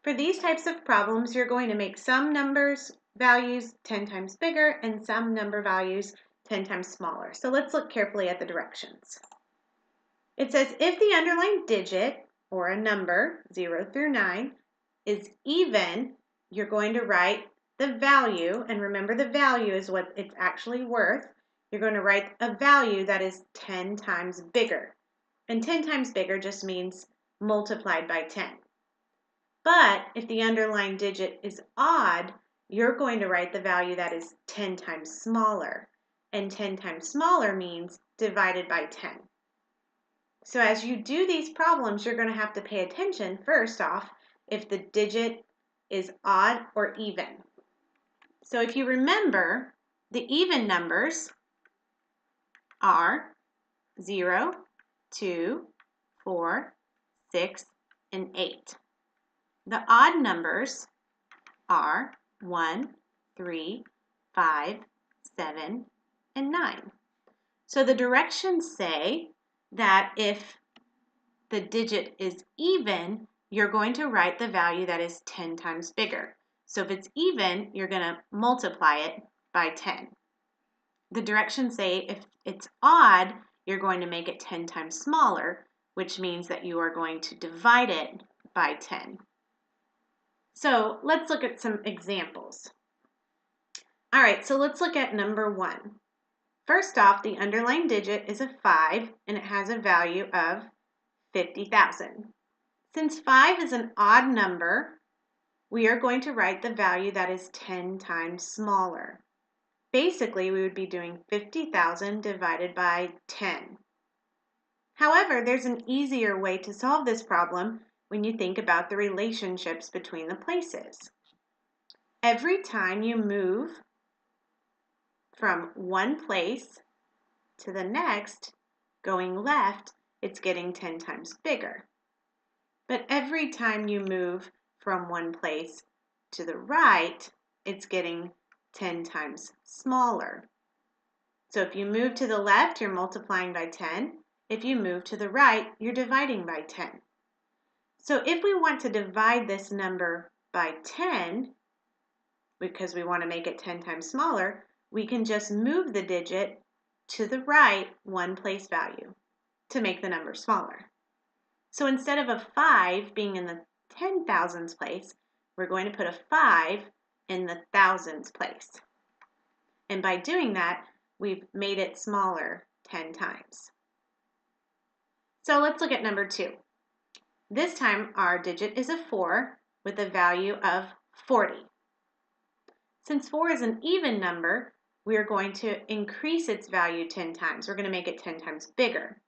For these types of problems, you're going to make some numbers values 10 times bigger and some number values 10 times smaller. So let's look carefully at the directions. It says if the underlined digit, or a number, 0 through 9, is even, you're going to write the value, and remember the value is what it's actually worth. You're going to write a value that is 10 times bigger. And 10 times bigger just means multiplied by 10. But if the underlined digit is odd, you're going to write the value that is 10 times smaller. And 10 times smaller means divided by 10. So as you do these problems, you're going to have to pay attention, first off, if the digit is odd or even. So if you remember, the even numbers are 0, 2, 4, 6, and 8. The odd numbers are 1, 3, 5, 7, and 9. So the directions say that if the digit is even, you're going to write the value that is 10 times bigger. So if it's even, you're going to multiply it by 10. The directions say if it's odd, you're going to make it 10 times smaller, which means that you are going to divide it by 10. So let's look at some examples. All right, so let's look at number 1. First off, the underlined digit is a 5, and it has a value of 50,000. Since 5 is an odd number, we are going to write the value that is 10 times smaller. Basically, we would be doing 50,000 divided by 10. However, there's an easier way to solve this problem when you think about the relationships between the places. Every time you move from one place to the next, going left, it's getting 10 times bigger. But every time you move from one place to the right, it's getting 10 times smaller. So if you move to the left, you're multiplying by 10. If you move to the right, you're dividing by 10. So if we want to divide this number by 10, because we want to make it 10 times smaller, we can just move the digit to the right one place value to make the number smaller. So instead of a 5 being in the 10,000s place, we're going to put a 5 in the thousands place. And by doing that, we've made it smaller 10 times. So let's look at number 2. This time our digit is a 4 with a value of 40. Since 4 is an even number, we are going to increase its value 10 times. We're going to make it 10 times bigger.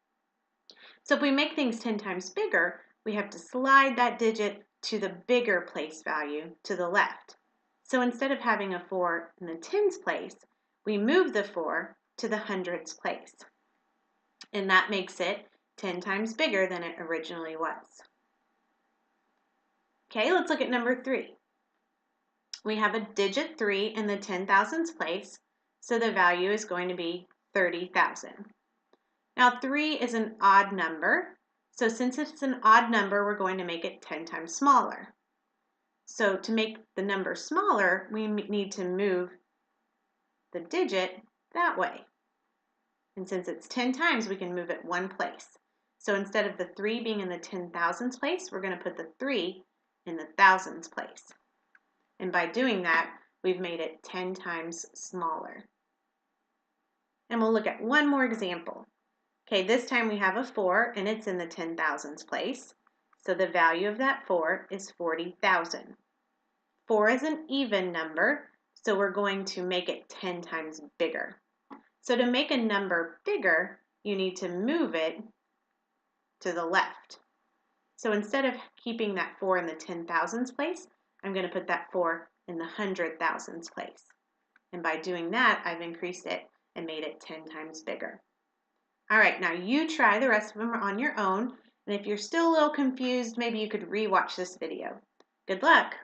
So if we make things 10 times bigger, we have to slide that digit to the bigger place value to the left. So instead of having a 4 in the tens place, we move the 4 to the hundreds place. And that makes it 10 times bigger than it originally was. Okay, let's look at number 3. We have a digit 3 in the 10,000s place, so the value is going to be 30,000. Now 3 is an odd number, so since it's an odd number, we're going to make it 10 times smaller. So to make the number smaller, we need to move the digit that way. And since it's 10 times, we can move it one place. So instead of the 3 being in the 10,000s place, we're going to put the 3 in the thousands place. And by doing that, we've made it 10 times smaller. And we'll look at one more example. Okay, this time we have a 4 and it's in the 10,000s place. So the value of that 4 is 40,000. 4 is an even number, so we're going to make it 10 times bigger. So to make a number bigger, you need to move it to the left. So instead of keeping that 4 in the 10,000s place, I'm going to put that 4 in the 100,000s place. And by doing that, I've increased it and made it 10 times bigger. All right, now you try the rest of them on your own. And if you're still a little confused, maybe you could re-watch this video. Good luck!